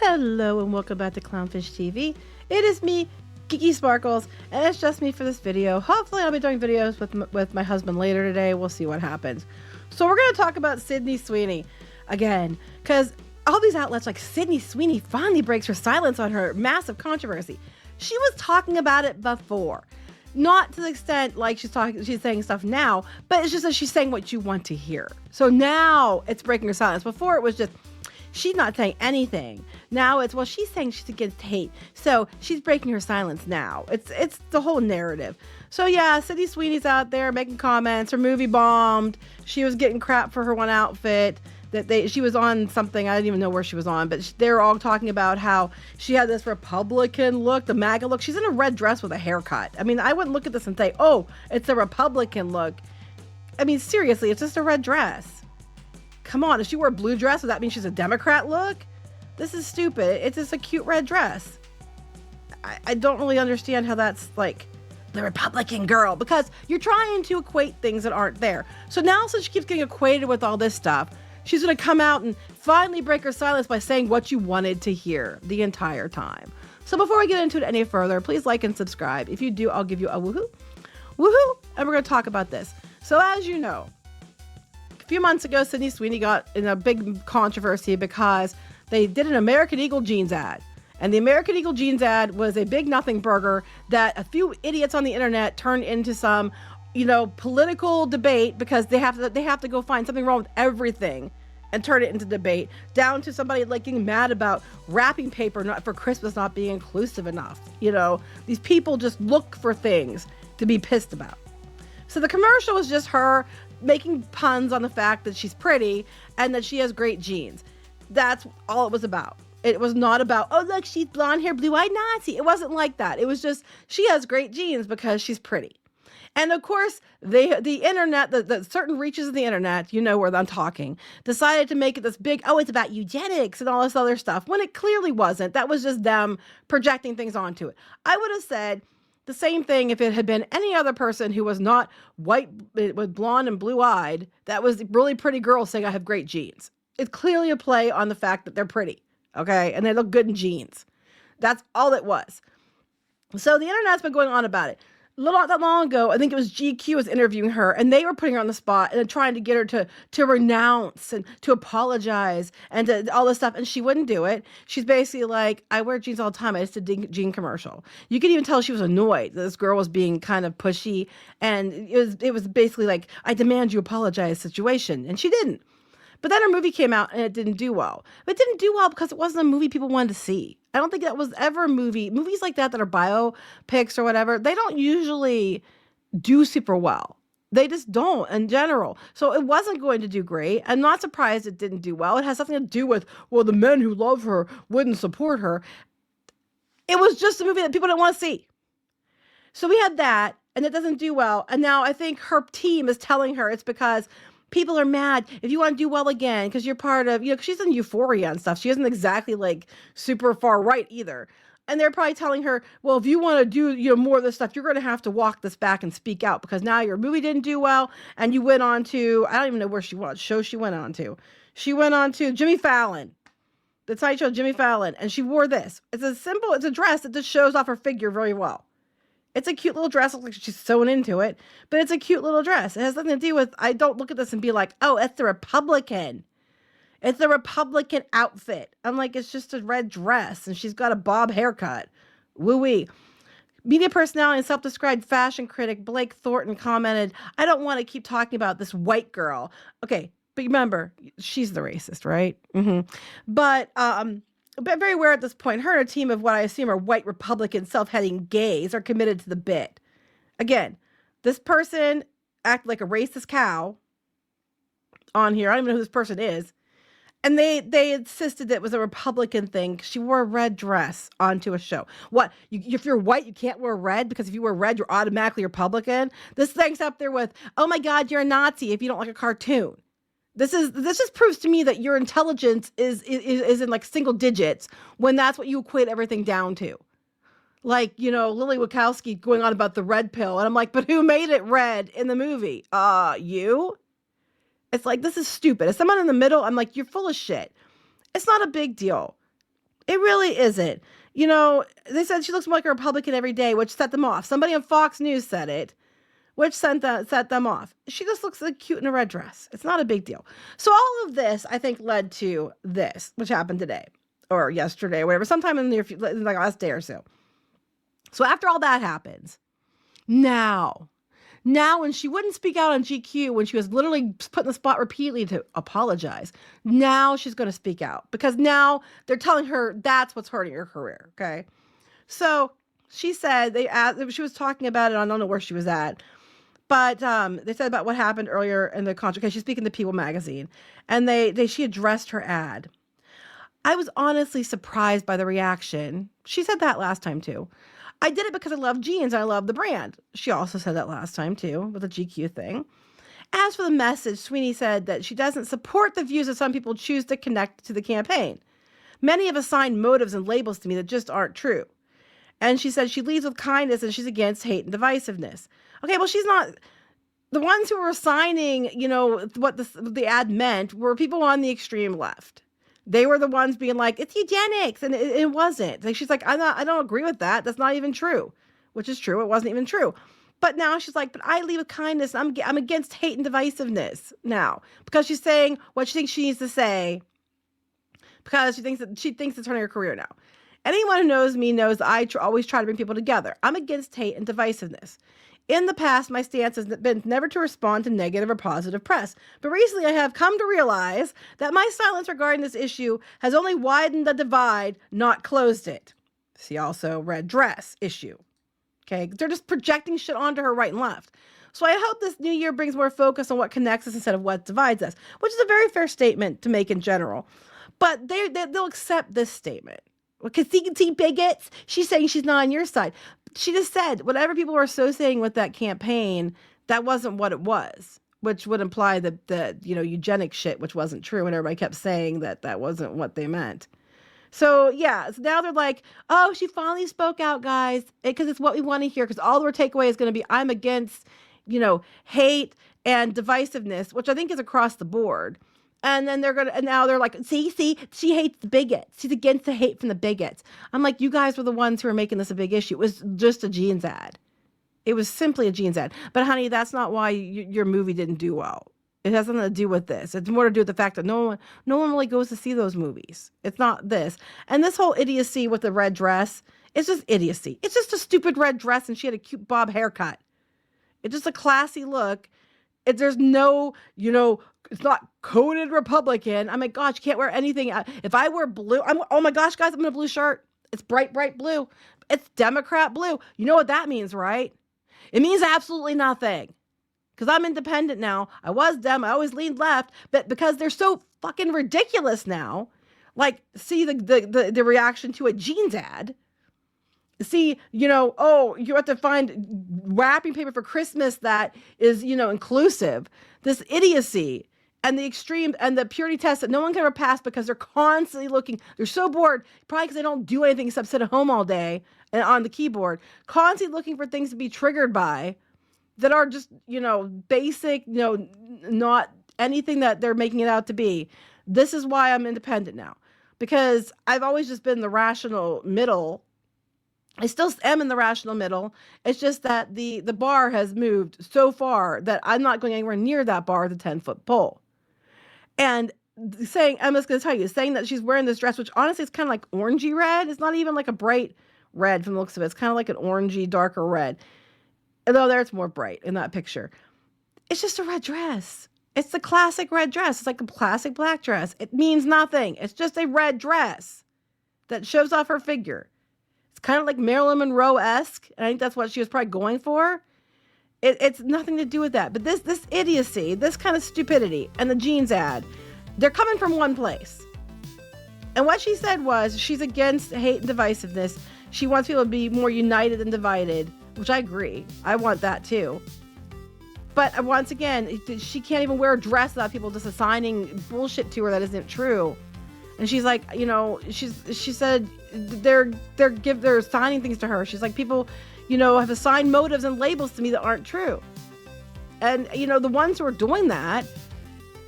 Hello and welcome back to Clownfish TV. It is me, Geeky Sparkles, and it's just me for this video. Hopefully I'll be doing videos with my husband later today. We'll see what happens. So we're going to talk about Sydney Sweeney again, because all these outlets like Sydney Sweeney finally breaks her silence on her massive controversy. She was talking about it before. Not to the extent like she's saying stuff now, but it's just that she's saying what you want to hear. So now it's breaking her silence. Before it was just, she's not saying anything. Now it's, well, she's saying she's against hate, so she's breaking her silence now. It's the whole narrative. So yeah, Sydney Sweeney's out there making comments. Her movie bombed. She was getting crap for her one outfit. She was on something, I didn't even know where she was on, but they're all talking about how she had this Republican look, the MAGA look. She's in a red dress with a haircut. I mean, I wouldn't look at this and say, oh, it's a Republican look. I mean, seriously, it's just a red dress. Come on, if she wore a blue dress, would that mean she's a Democrat look? This is stupid. It's just a cute red dress. I don't really understand how that's like the Republican girl, because you're trying to equate things that aren't there. So now, since she keeps getting equated with all this stuff, she's going to come out and finally break her silence by saying what you wanted to hear the entire time. So before we get into it any further, please like and subscribe. If you do, I'll give you a woohoo. Woohoo! And we're going to talk about this. So as you know, a few months ago, Sydney Sweeney got in a big controversy because they did an American Eagle jeans ad. And the American Eagle jeans ad was a big nothing burger that a few idiots on the internet turned into some, political debate, because they have to go find something wrong with everything and turn it into debate, down to somebody like getting mad about wrapping paper for Christmas not being inclusive enough. These people just look for things to be pissed about. So the commercial was just her making puns on the fact that she's pretty and that she has great genes. That's all it was about. It was not about, oh, look, she's blonde hair, blue-eyed Nazi. It wasn't like that. It was just, she has great genes because she's pretty. And of course, the internet, the certain reaches of the internet, where I'm talking, decided to make it this big, oh, it's about eugenics and all this other stuff, when it clearly wasn't. That was just them projecting things onto it. I would have said the same thing if it had been any other person who was not white with blonde and blue-eyed, that was a really pretty girl saying, I have great genes. It's clearly a play on the fact that they're pretty, okay? And they look good in jeans. That's all it was. So the internet's been going on about it. Not that long ago, I think it was GQ was interviewing her, and they were putting her on the spot and trying to get her to renounce and to apologize and to all this stuff, and she wouldn't do it. She's basically like, I wear jeans all the time. I just did a jean commercial. You could even tell she was annoyed that this girl was being kind of pushy, and it was basically like, I demand you apologize situation, and she didn't. But then her movie came out and it didn't do well. But it didn't do well because it wasn't a movie people wanted to see. I don't think that was ever a movie. Movies like that are biopics or whatever, they don't usually do super well. They just don't in general. So it wasn't going to do great. I'm not surprised it didn't do well. It has something to do with, well, the men who love her wouldn't support her. It was just a movie that people didn't want to see. So we had that, and it doesn't do well. And now I think her team is telling her it's because people are mad if you want to do well again, because you're part of, she's in Euphoria and stuff. She isn't exactly like super far right either. And they're probably telling her, well, if you want to do, more of this stuff, you're going to have to walk this back and speak out, because now your movie didn't do well. And you went on to, I don't even know where show she went on to. She went on to Jimmy Fallon, the Tonight Show, Jimmy Fallon. And she wore this. It's a dress that just shows off her figure very well. It's a cute little dress. It looks like she's sewn into it, but it's a cute little dress. It has nothing to do with, I don't look at this and be like, oh, it's the Republican. It's the Republican outfit. I'm like, it's just a red dress and she's got a bob haircut. Woo-wee. Media personality and self-described fashion critic Blake Thornton commented, I don't want to keep talking about this white girl. Okay, but remember, she's the racist, right? Mm-hmm. But very aware at this point, her and a team of what I assume are white Republican self-hating gays are committed to the bit. Again, this person acted like a racist cow on here. I don't even know who this person is. And they insisted that it was a Republican thing. She wore a red dress onto a show. What? If you're white, you can't wear red, because if you wear red, you're automatically Republican? This thing's up there with, oh my God, you're a Nazi if you don't like a cartoon. This just proves to me that your intelligence is in like single digits when that's what you equate everything down to. Like, Lily Wachowski going on about the red pill. And I'm like, but who made it red in the movie? You? It's like, this is stupid. As someone in the middle, I'm like, you're full of shit. It's not a big deal. It really isn't. You know, they said she looks more like a Republican every day, which set them off. Somebody on Fox News said it, which set them off. She just looks like cute in a red dress. It's not a big deal. So all of this, I think, led to this, which happened today or yesterday or whatever, sometime in the near future, like last day or so. So after all that happens, now when she wouldn't speak out on GQ, when she was literally put in the spot repeatedly to apologize, now she's going to speak out because now they're telling her that's what's hurting her career. Okay. So she said, she was talking about it. I don't know where she was at, but they said about what happened earlier in the contract. She's speaking to People magazine, and she addressed her ad. I was honestly surprised by the reaction. She said that last time too. I did it because I love jeans and I love the brand. She also said that last time too with the GQ thing. As for the message, Sweeney said that she doesn't support the views that some people choose to connect to the campaign. Many have assigned motives and labels to me that just aren't true. And she said she leads with kindness and she's against hate and divisiveness. Okay, well, she's not. The ones who were assigning, what the ad meant were people on the extreme left. They were the ones being like, it's eugenics, and it wasn't. Like, she's like, I don't agree with that. That's not even true, which is true. It wasn't even true. But now she's like, but I lead with kindness. I'm against hate and divisiveness now because she's saying what she thinks she needs to say because she thinks it's hurting her career now. Anyone who knows me knows I always try to bring people together. I'm against hate and divisiveness. In the past, my stance has been never to respond to negative or positive press. But recently, I have come to realize that my silence regarding this issue has only widened the divide, not closed it. See also red dress issue. Okay, they're just projecting shit onto her right and left. So I hope this new year brings more focus on what connects us instead of what divides us, which is a very fair statement to make in general. But they'll accept this statement. Because see bigots, she's saying she's not on your side. She just said whatever people were associating with that campaign, that wasn't what it was, which would imply the eugenic shit, which wasn't true. And everybody kept saying that wasn't what they meant. So yeah, so now they're like, oh, she finally spoke out, guys, because it's what we want to hear. Because all their takeaway is going to be, I'm against, hate and divisiveness, which I think is across the board. And then now they're like, see, she hates the bigots. She's against the hate from the bigots. I'm like, you guys were the ones who were making this a big issue. It was just a jeans ad. It was simply a jeans ad. But honey, that's not why your movie didn't do well. It has nothing to do with this. It's more to do with the fact that no one really goes to see those movies. It's not this. And this whole idiocy with the red dress, it's just idiocy. It's just a stupid red dress and she had a cute bob haircut. It's just a classy look. There's no, it's not coded Republican. I mean, gosh, you can't wear anything. If I wear blue, oh my gosh, guys, I'm in a blue shirt. It's bright, bright blue. It's Democrat blue. You know what that means, right? It means absolutely nothing. Because I'm independent now. I was Dem. I always leaned left. But because they're so fucking ridiculous now, like, see the reaction to a jeans ad. See, oh, you have to find wrapping paper for Christmas that is, inclusive. This idiocy and the extreme and the purity test that no one can ever pass because they're constantly looking. They're so bored, probably because they don't do anything except sit at home all day and on the keyboard, constantly looking for things to be triggered by that are just, basic, not anything that they're making it out to be. This is why I'm independent now, because I've always just been the rational middle. I still am in the rational middle. It's just that the bar has moved so far that I'm not going anywhere near that bar with a 10-foot pole. And Emma's going to tell you, saying that she's wearing this dress, which honestly is kind of like orangey red. It's not even like a bright red from the looks of it. It's kind of like an orangey, darker red. Although there it's more bright in that picture. It's just a red dress. It's the classic red dress. It's like a classic black dress. It means nothing. It's just a red dress that shows off her figure. It's kind of like Marilyn Monroe-esque. And I think that's what she was probably going for. It's nothing to do with that. But this idiocy, this kind of stupidity, and the jeans ad, they're coming from one place. And what she said was she's against hate and divisiveness. She wants people to be more united than divided, which I agree. I want that too. But once again, she can't even wear a dress without people just assigning bullshit to her that isn't true. And she's like, she said they're assigning things to her. She's like, people, have assigned motives and labels to me that aren't true. And, the ones who are doing that,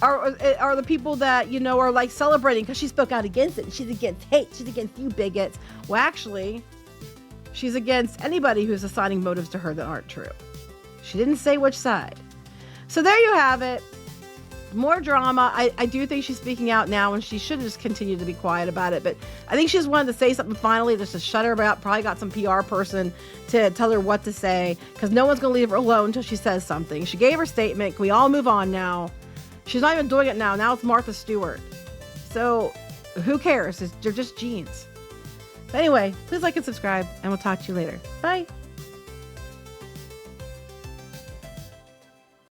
are the people that, you know, are like celebrating because she spoke out against it. She's against hate. She's against you bigots. Well, actually, she's against anybody who's assigning motives to her that aren't true. She didn't say which side. So there you have it. More drama. I do think she's speaking out now, and she should just continue to be quiet about it. But I think she just wanted to say something finally, just to shut her up. Probably got some PR person to tell her what to say, because no one's going to leave her alone until she says something. She gave her statement. Can we all move on now? She's not even doing it now. Now it's Martha Stewart. So who cares? They're just genes. But anyway, please like and subscribe, and we'll talk to you later. Bye.